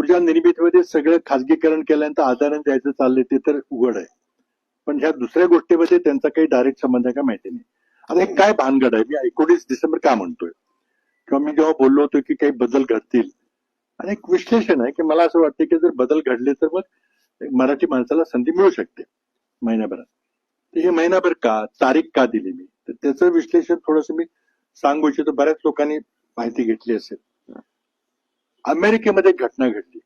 ऊर्जा निर्मितीमध्ये सगळं खाजगीकरण केल्यानंतर आदान द्यायचं चाललंय ते तर उघड आहे, पण ह्या दुसऱ्या गोष्टीमध्ये त्यांचा काही डायरेक्ट संबंध आहे का माहिती नाही. आता हे काय भानगड आहे, मी 19 डिसेंबर का म्हणतोय किंवा मी जेव्हा बोललो होतो की काही बदल घडतील, आणि एक विश्लेषण आहे की मला असं वाटतं की जर बदल घडले तर मग मराठी माणसाला संधी मिळू शकते महिन्याभरात. तर हे महिनाभर का, तारीख का दिली मी, तर त्याचं विश्लेषण थोडंसं मी सांगू इच्छितो. बऱ्याच लोकांनी माहिती घेतली असेल. अमेरिकेमध्ये घटना घडली,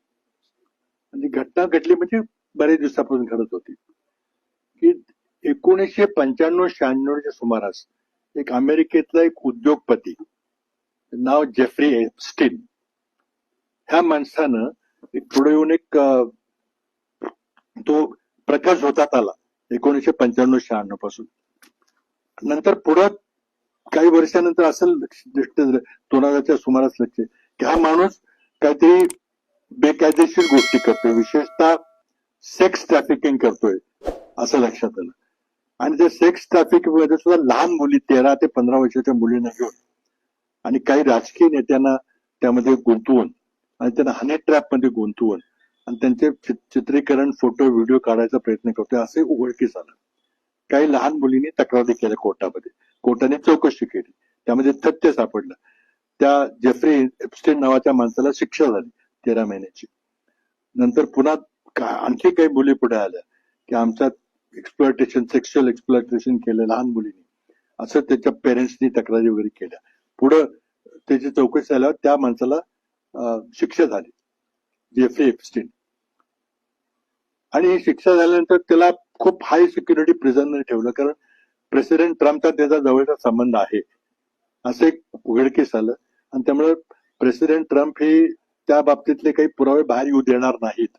म्हणजे घटना घडली म्हणजे बरेच दिवसापासून घडत होती की 1995-96च्या सुमारास एक अमेरिकेतला एक उद्योगपती नाव जेफ्री एप्स्टीन, ह्या माणसानं पुढे येऊन एक तो प्रकाश होतात आला 1995-96 पासून. नंतर पुढं काही वर्षानंतर असं दृष्ट 2000च्या सुमारास लक्ष की हा माणूस काहीतरी बेकायदेशीर गोष्टी करतोय, विशेषतः सेक्स ट्रॅफिकिंग करतोय असं लक्षात आलं. आणि त्या सेक्स ट्रॅफिकिंग मध्ये सुद्धा लहान मुली 13 ते 15 वर्षाच्या मुलींना घेऊन आणि काही राजकीय नेत्यांना त्यामध्ये गुंतवून आणि त्यांना हनी ट्रॅप मध्ये गुंतवून आणि त्यांचे चित्रीकरण, फोटो, व्हिडिओ काढायचा प्रयत्न करतोय असे उघडकीस आलं. काही लहान मुलींनी तक्रारी केल्या कोर्टामध्ये, कोर्टाने चौकशी केली, त्यामध्ये तथ्य सापडलं. त्या जेफ्री एप्स्टीन नावाच्या माणसाला शिक्षा झाली 13 महिन्याची. नंतर पुन्हा आणखी काही मुली पुढे आल्या की आमच्या एक्सप्लॉयटेशन, सेक्शुअल एक्सप्लॉयटेशन केलं लहान मुलींनी, असं त्याच्या पेरेंट्सनी तक्रारी वगैरे केल्या. पुढं त्याची चौकशी झाल्यावर त्या माणसाला शिक्षा झाली, जेफ्री एप्स्टीन. आणि ही शिक्षा झाल्यानंतर त्याला खूप हाय सिक्युरिटी प्रिझनमध्ये ठेवलं, कारण प्रेसिडेंट ट्रम्पचा त्याचा जवळचा संबंध आहे असं एक उघडकीस आलं. आणि त्यामुळे प्रेसिडेंट ट्रम्प हे त्या बाबतीतले काही पुरावे बाहेर येऊ देणार नाहीत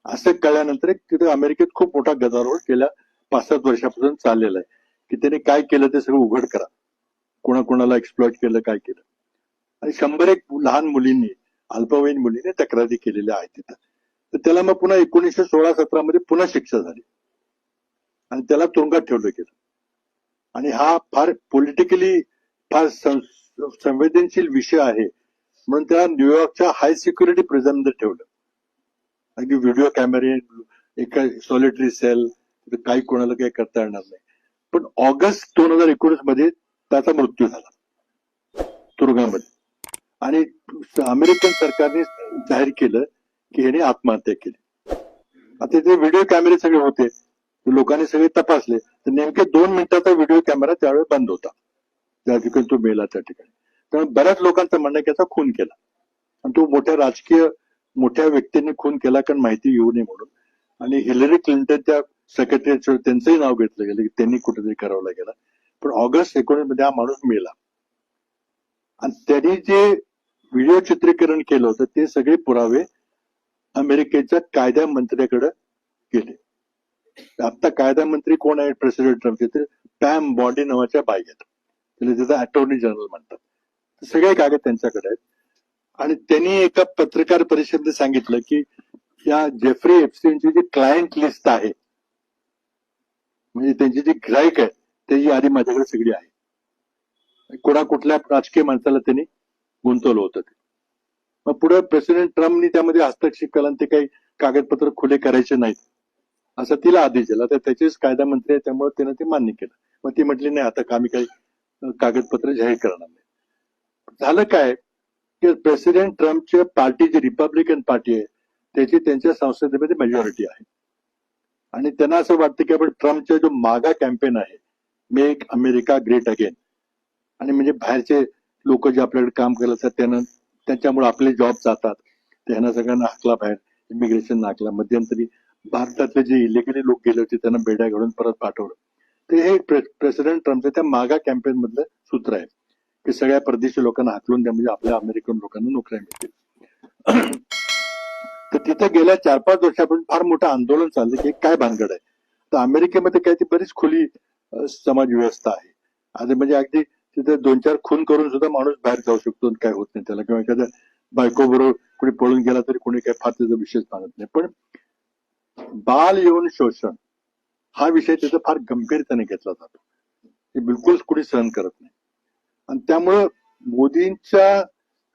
असं कळल्यानंतर तिथे अमेरिकेत खूप मोठा गदारोळ गेल्या 5-7 वर्षापासून चाललेला आहे की त्याने काय केलं ते सगळं उघड करा, कोणाकोणाला एक्सप्लॉइट केलं, काय केलं. आणि 101 लहान मुलींनी, अल्पवयीन मुलींनी तक्रारी केलेल्या आहेत तिथं. तर त्याला मग पुन्हा 1916-17 मध्ये पुन्हा शिक्षा झाली आणि त्याला तुरुंगात ठेवलं गेलं. आणि हा फार पॉलिटिकली फार संवेदनशील विषय आहे म्हणून त्याला न्यूयॉर्कच्या हाय सिक्युरिटी प्रिझन मध्ये ठेवलं. अगदी व्हिडिओ कॅमेरे, एका सॉलिटरी सेल, काही कोणाला काही करता येणार नाही. पण ऑगस्ट 2019 मध्ये त्याचा मृत्यू झाला तुरुंगामध्ये. आणि अमेरिकन सरकारने जाहीर केलं की ह्याने आत्महत्या केली. आता ते व्हिडिओ कॅमेरे सगळे होते, लोकांनी सगळे तपासले तर नेमके 2 मिनिटाचा व्हिडिओ कॅमेरा त्यावेळी बंद होता ज्या ठिकाणी तो मेला त्या ठिकाणी. त्यामुळे बऱ्याच लोकांचं म्हणणं की त्याचा खून केला आणि तो मोठ्या व्यक्तींनी खून केला कारण माहिती येऊ नये म्हणून. आणि हिलरी क्लिंटनच्या सेक्रेटरी त्यांचंही नाव घेतलं गेलं की त्यांनी कुठेतरी करावला गेला. पण ऑगस्ट 19 मध्ये हा माणूस मेला. आणि त्यांनी जे व्हिडिओ चित्रीकरण केलं होतं ते सगळे पुरावे अमेरिकेच्या कायदा मंत्र्याकडे गेले. आता कायदा मंत्री कोण आहे प्रेसिडेंट ट्रम्पचे, तर पॅम बॉडी नावाच्या बाई आहेत, त्याला त्याचा अटॉर्नी जनरल म्हणतात. सगळे कागद त्यांच्याकडे आहेत. आणि त्यांनी एका पत्रकार परिषदेत सांगितलं की या जेफ्री एप्स्टीनची जी क्लायंट लिस्ट आहे, म्हणजे त्यांची जी गिराईक आहे त्याची यादी माझ्याकडे सगळी आहे. कुठल्या राजकीय माणसाला त्यांनी गुंतवलं होतं ते. मग पुढे प्रेसिडेंट ट्रम्पनी त्यामध्ये हस्तक्षेप केला आणि ते काही कागदपत्र खुले करायचे नाहीत असं तिला आदेश दिला. तर त्याचेच कायदा मंत्री आहे त्यामुळे त्यानं ते मान्य केलं. मग ती म्हटली नाही आता आम्ही काही कागदपत्र जाहीर करणार नाही. झालं काय की प्रेसिडेंट ट्रम्पच्या पार्टी जी रिपब्लिकन पार्टी आहे त्याची त्यांच्या संसदेमध्ये मेजॉरिटी आहे. आणि त्यांना असं वाटतं की आपण ट्रम्पचा जो मागा कॅम्पेन आहे, मेक अमेरिका ग्रेट अगेन, आणि म्हणजे बाहेरचे लोक जे आपल्याकडे काम करत असतात त्यांना त्याच्यामुळे आपले जॉब जातात, त्यांना सगळ्यांना हाकला बाहेर, इमिग्रेशन हाकला. मध्यंतरी भारतातले जे इलिगली लोक गेले होते त्यांना बेड्या घालून परत पाठवलं. ते हे प्रेसिडेंट ट्रम्पच्या त्या मागा कॅम्पेन मधलं सूत्र आहे की सगळ्या परदेशी लोकांना हाकलून द्या म्हणजे आपल्या अमेरिकन लोकांना नोकऱ्या मिळतील. तर तिथे गेल्या 4-5 वर्षापासून फार मोठं आंदोलन चाललं की काय भानगड आहे. तर अमेरिकेमध्ये काय ती बरीच खुली समाज व्यवस्था आहे. आणि म्हणजे अगदी तिथे 2-4 खून करून सुद्धा माणूस बाहेर जाऊ शकतो, काय होत नाही त्याला. किंवा एखाद्या बायको बरोबर कोणी पळून गेला तरी कोणी काय फार त्याचा विषयच मानत नाही. पण बाल यौन शोषण हा विषय तिथे फार गंभीरतेने घेतला जातो, हे बिलकुल कोणी सहन करत नाही. आणि त्यामुळं मोदींच्या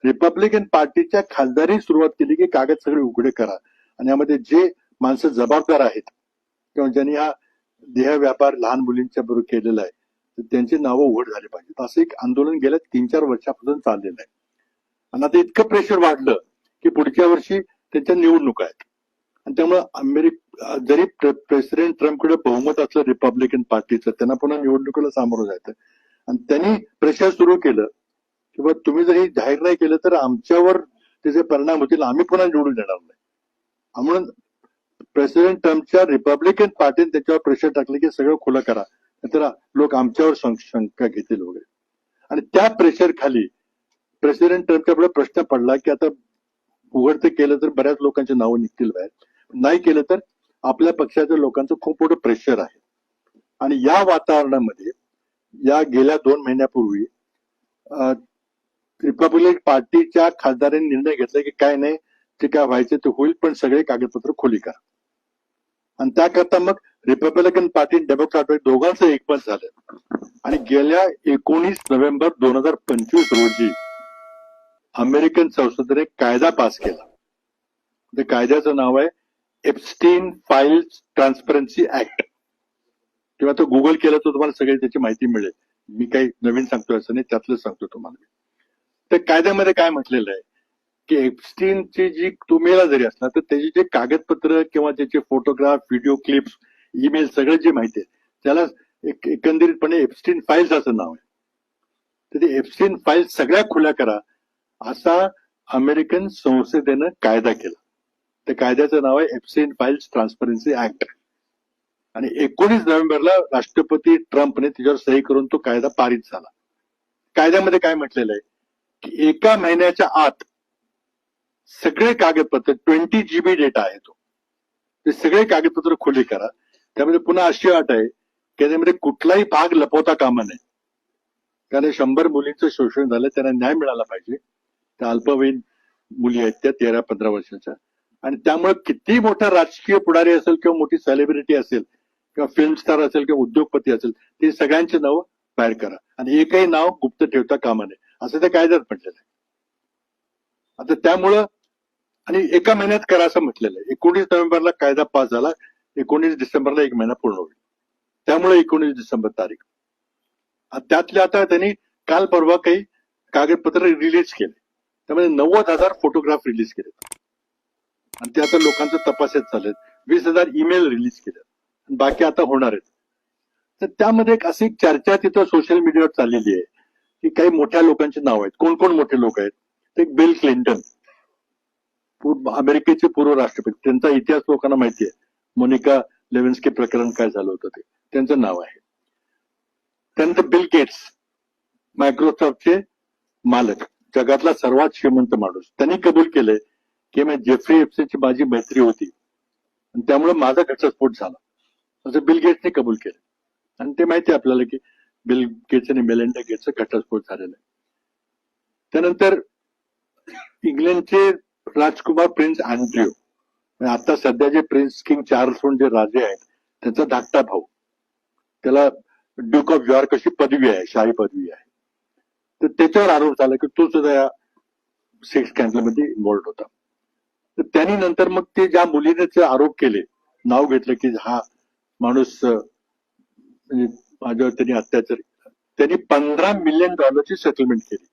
रिपब्लिकन पार्टीच्या खासदारी सुरुवात केली की कागद सगळे उघडे करा आणि यामध्ये जे माणसं जबाबदार आहेत किंवा ज्यांनी हा देह व्यापार लहान मुलींच्या बरोबर केलेला आहे तर त्यांची नावं उघड झाली पाहिजेत. असं एक आंदोलन गेल्या 3-4 वर्षापासून चाललेलं आहे. आणि आता इतकं प्रेशर वाढलं की पुढच्या वर्षी त्यांच्या निवडणुका आहेत आणि त्यामुळे जरी प्रेसिडेंट ट्रम्पकडे बहुमत असलं रिपब्लिकन पार्टीचं त्यांना पुन्हा निवडणुकीला सामोरं जायचं आणि त्यांनी प्रेशर सुरू केलं किंवा तुम्ही जर हे जाहीर नाही केलं तर आमच्यावर त्याचे परिणाम होतील, आम्ही पुन्हा निवडून देणार नाही. म्हणून प्रेसिडेंट ट्रम्पच्या रिपब्लिकन पार्टीने त्याच्यावर प्रेशर टाकले की सगळं खुलं करा, तर लोक आमच्यावर शंका घेतील वगैरे. आणि त्या प्रेशर खाली प्रेसिडेंट ट्रम्पच्या पुढे प्रश्न पडला की आता उघडते केलं तर बऱ्याच लोकांची नावं निघतील बाहेर, नाही केलं तर आपल्या पक्षाच्या लोकांचं खूप मोठं प्रेशर आहे. आणि या वातावरणामध्ये या गेल्या 2 महिन्यापूर्वी रिपब्लिकन पार्टीच्या खासदारांनी निर्णय घेतला की काय नाही, ते काय व्हायचं ते होईल, पण सगळे कागदपत्र खुली करा. आणि त्याकरता मग रिपब्लिकन पार्टी डेमोक्रॅट दोघांचं एकमत झालं आणि गेल्या 19 नोव्हेंबर 2025 रोजी अमेरिकन संसदेने कायदा पास केला. त्या कायद्याचं नाव आहे एप्स्टीन फाइल्स ट्रान्सपरन्सी ऍक्ट. किंवा तो गुगल केलं तर तुम्हाला सगळी त्याची माहिती मिळेल. मी काही नवीन सांगतोय असं नाही, त्यातलं सांगतो तुम्हाला. त्या कायद्यामध्ये काय म्हटलेलं आहे की एप्स्टीनची जी तुम्हाला जरी असणार तर त्याची जे कागदपत्र किंवा त्याचे फोटोग्राफ, व्हिडिओ क्लिप्स, ईमेल सगळं जे माहिती आहे त्याला एकंदरीतपणे एप्स्टीन फाईल्स असं नाव आहे. तर ते एप्स्टीन फाईल्स सगळ्या खुल्या करा असा अमेरिकन संसदेनं कायदा केला. त्या कायद्याचं नाव आहे एप्स्टीन फाईल्स ट्रान्सपरन्सी ऍक्ट. आणि 19 नोव्हेंबरला राष्ट्रपती ट्रम्पने त्याच्यावर सही करून तो कायदा पारित झाला. कायद्यामध्ये काय म्हटलेलं आहे की 1 महिन्याच्या आत सगळे कागदपत्र 20 GB डेटा आहे तो, ते सगळे कागदपत्र खुली करा. त्यामध्ये पुन्हा अशी अट आहे की त्यामध्ये कुठलाही भाग लपवता कामा नये. कारण 100 मुलींचं शोषण झालं, त्यांना न्याय मिळाला पाहिजे. त्या अल्पवयीन मुली आहेत त्या 13-15 वर्षाच्या. आणि त्यामुळे किती मोठा राजकीय पुढारी असेल किंवा मोठी सेलिब्रिटी असेल किंवा फिल्म स्टार असेल किंवा उद्योगपती असेल, ते सगळ्यांची नावं बाहेर करा आणि एकही नाव गुप्त ठेवता कामा नये असं त्या कायद्यात म्हटलेलं आहे. आता त्यामुळं आणि 1 महिन्यात करा असं म्हटलेलं आहे. 19 नोव्हेंबरला कायदा पास झाला, 19 डिसेंबरला 1 महिना पूर्ण होईल. त्यामुळे 19 डिसेंबर तारीख. त्यातले आता त्यांनी काल परवा काही कागदपत्र रिलीज केले. त्यामध्ये 90,000 फोटोग्राफ रिलीज केले आणि ते आता लोकांचं तपासात चाललेत. 20,000 ईमेल रिलीज केले, बाकी आता होणार आहेत. तर त्यामध्ये एक अशी चर्चा तिथं सोशल मीडियावर चाललेली आहे की काही मोठ्या लोकांची नाव आहेत. कोण कोण मोठे लोक आहेत? एक बिल क्लिंटन, अमेरिकेचे पूर्व राष्ट्रपती, त्यांचा इतिहास लोकांना माहिती आहे. मोनिका लेविन्स्की प्रकरण काय झालं होतं ते त्यांचं नाव आहे. त्यानंतर बिल गेट्स, मायक्रोसॉफ्टचे मालक, जगातला सर्वात श्रीमंत माणूस, त्यांनी कबूल केलंय की मी जेफ्री एप्स्टीनची माझी मैत्री होती आणि त्यामुळे माझा घटस्फोट झाला असं बिल गेट्सने कबूल केलं. आणि ते माहिती आहे आपल्याला की बिल गेट्स आणि मेलिंडा गेट्सचा घटस्फोट झालेला आहे. त्यानंतर इंग्लंडचे राजकुमार प्रिन्स अँड्र्यू, आता सध्या जे प्रिन्स किंग चार्ल्स म्हणून जे राजे आहेत त्यांचा धाकटा भाऊ, त्याला ड्यूक ऑफ यॉर्क अशी पदवी आहे, शाही पदवी आहे. तर त्याच्यावर आरोप झाला की तो सुद्धा या सेक्स स्कॅन्डलमध्ये इन्व्हॉल्ड होता. तर त्यांनी नंतर मग ते ज्या मुलीने ते आरोप केले, नाव घेतलं की हा माणूस म्हणजे माझ्यावर त्यांनी अत्याचार, त्यांनी $15 मिलियन सेटलमेंट केली.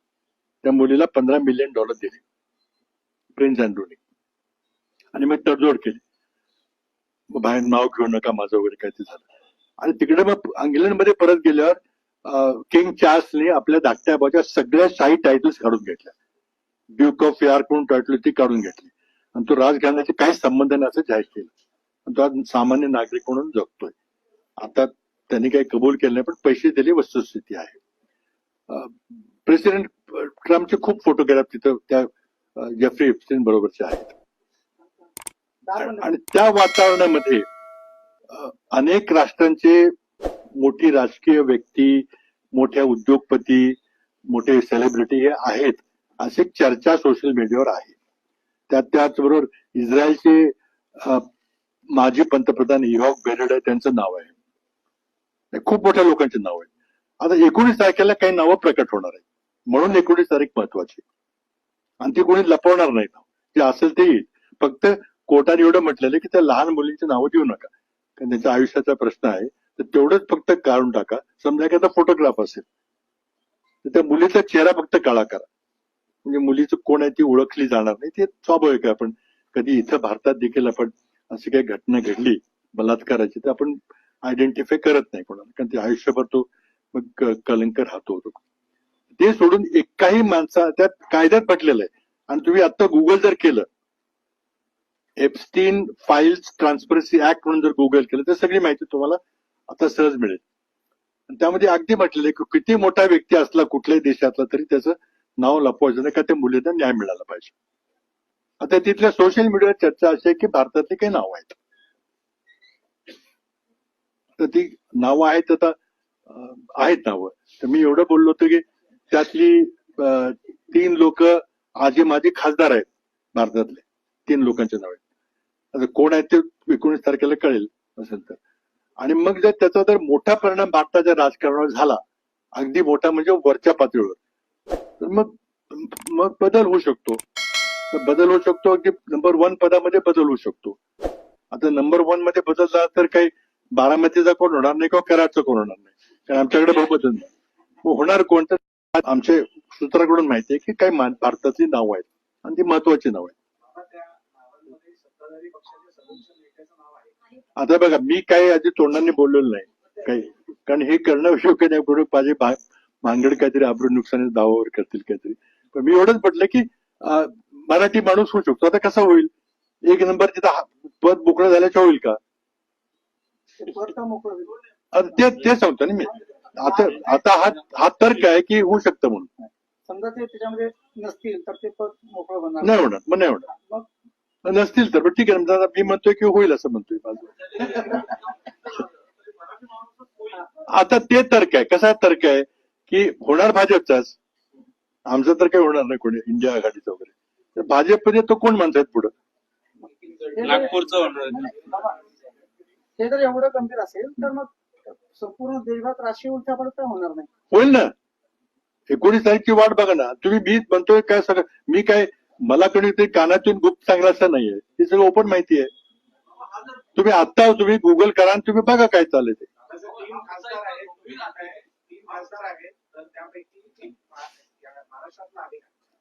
त्या मुलीला $15 मिलियन दिले प्रिन्स अँड्रूने आणि मग तडजोड केली. मग बाहेर नाव घेऊ नका माझं वगैरे काय ते झालं. आणि तिकडे मग इंग्लंडमध्ये परत गेल्यावर किंग चार्ल्सने आपल्या धाकट्या भावाच्या सगळ्या शाही टायटल्स काढून घेतल्या. ड्यूक ऑफ यॉर्क म्हणून टायटल ती काढून घेतली आणि तो राजघराण्याचे काही संबंध नाही असं जाहीर केलं. तो आज सामान्य नागरिक म्हणून जगतोय. आता त्यांनी काही कबूल केलं नाही, पण पैसे दिले, वस्तुस्थिती आहे. प्रेसिडेंट ट्रम्पचे खूप फोटोग्राफ तिथं त्या जेफ्री एप्स्टीन बरोबरचे आहेत. आणि त्या वातावरणामध्ये अनेक राष्ट्रांचे मोठी राजकीय व्यक्ती, मोठ्या उद्योगपती, मोठे सेलिब्रिटी हे आहेत अशी चर्चा सोशल मीडियावर आहे. त्याचबरोबर इस्रायलचे माजी पंतप्रधान इव्हॉक बेरेड आहे, त्यांचं नाव आहे. खूप मोठ्या लोकांचे नाव आहे. आता 19 तारखेला काही नावं प्रकट होणार आहेत, म्हणून 19 तारीख महत्वाची. आणि ती कोणी लपवणार नाही नाव, जे असेल ते येईल. फक्त कोर्टाने एवढं म्हटलेलं की त्या लहान मुलींची नावं देऊ नका, कारण त्यांच्या आयुष्याचा प्रश्न आहे, तर तेवढंच फक्त काढून टाका. समजा एखादा फोटोग्राफ असेल तर त्या मुलीचा चेहरा फक्त काळा करा, म्हणजे मुलीचं कोण आहे ती ओळखली जाणार नाही. ते स्वाभाविक आहे. आपण कधी इथं भारतात देखील आपण अशी काही घटना घडली बलात्काराची तर आपण आयडेंटिफाय करत नाही कोणाला, कारण ते आयुष्यभर तो मग कलंक राहतो. ते सोडून एकाही माणसा त्यात कायद्यात म्हटलेलं आहे. आणि तुम्ही आता गुगल जर केलं, एप्स्टीन फाईल्स ट्रान्सपरन्सी ऍक्ट म्हणून जर गुगल केलं तर सगळी माहिती तुम्हाला आता सहज मिळेल. त्यामध्ये अगदी म्हटलेलं आहे की किती मोठा व्यक्ती असला कुठल्याही देशातला तरी त्याचं नाव लपवायचं नाही, का त्या मुलींना न्याय मिळाला पाहिजे. आता तिथल्या सोशल मीडियावर चर्चा अशी आहे की भारतातली काही नावं आहेत, तर ती नावं आहेत. आता आहेत नावं, तर मी एवढं बोललो होतो की त्यातली 3 लोक आजी माझी खासदार आहेत भारतातले. 3 लोकांचे नाव आहेत. आता कोण आहेत ते 19 तारखेला कळेल असेल तर. आणि मग जर त्याचा जर मोठा परिणाम भारताच्या राजकारणावर झाला, अगदी मोठा म्हणजे वरच्या पातळीवर, तर मग बदल होऊ शकतो. बदल होऊ शकतो की नंबर 1 पदामध्ये बदल होऊ शकतो. आता नंबर 1 मध्ये बदल झाला तर काही बारामतीचा कोण होणार नाही किंवा कराडचा कोण होणार नाही, कारण आमच्याकडे बहुमत नाही. होणार कोण तर आमच्या सूत्राकडून माहिती आहे की काही भारतातली नावं आहेत आणि ती महत्वाची नावं आहेत. आता बघा, मी काही आधी तोंडाने बोललेलं नाही काही, कारण हे करणं योग्य नाही. पुढे माझे भानगड काहीतरी आबरू नुकसानी दावावर करतील काहीतरी. पण मी एवढंच म्हटलं की मराठी माणूस होऊ शकतो. आता कसं होईल, 1 नंबर तिथं पद मोकळं झाल्याच्या होईल का? ते सांगतो ना मी. आता हा तर्क आहे की होऊ शकतं म्हणून. समजा ते त्याच्यामध्ये नसतील तर ते पद मोकळं होणार नाही होणार, मग नाही होणार. नसतील तर ठीक आहे, मी म्हणतोय की होईल असं म्हणतोय. आता ते तर्क आहे. कसा तर्क आहे की होणार भाजपचाच, आमचं तर काही होणार नाही कोणी इंडिया आघाडीचं वगैरे. तर भाजपमध्ये तो कोण म्हणतात पुढं? नागपूरचं होणार. हे जर एवढं गंभीर असेल तर मग संपूर्ण देशभरात राष्ट्रीय उलथापालथ तर होणार नाही. होईल ना. 19 तारखेची वाट बघा ना तुम्ही. मी म्हणतोय काय सगळं, मी काय मला कोणीतरी कानातून गुप्त सांगला असं नाहीये, हे सगळं ओपन माहिती आहे. तुम्ही आता तुम्ही गुगल करा आणि तुम्ही बघा काय चाललंय ते.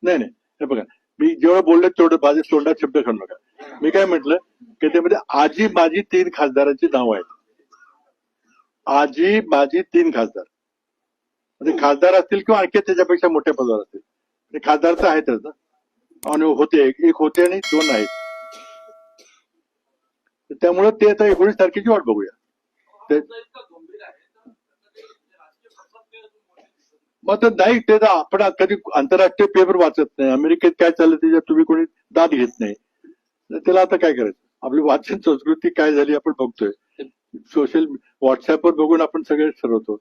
नाही, हे बघा, मी जेवढं बोललो तेवढं माझ्या तोंडात शब्द काढू नका. मी काय म्हटलं की त्यामध्ये आजी माझी 3 खासदारांची नावं आहेत. आजी माझी 3 खासदार, म्हणजे खासदार असतील किंवा आणखी त्याच्यापेक्षा मोठ्या पदावर असतील. खासदार तर आहेतच ना, आणि होते एक होते आणि 2 आहेत. त्यामुळे ते आता 19 तारखेची वाट बघूया. मग तर नाही, ते तर आपण कधी आंतरराष्ट्रीय पेपर वाचत नाही. अमेरिकेत काय चाललं त्याच्यात तुम्ही कोणी दाद घेत नाही. त्याला आता काय करायचं, आपली वाचन संस्कृती काय झाली आपण बघतोय. सोशल व्हॉट्सअपवर बघून आपण सगळे ठरवतो.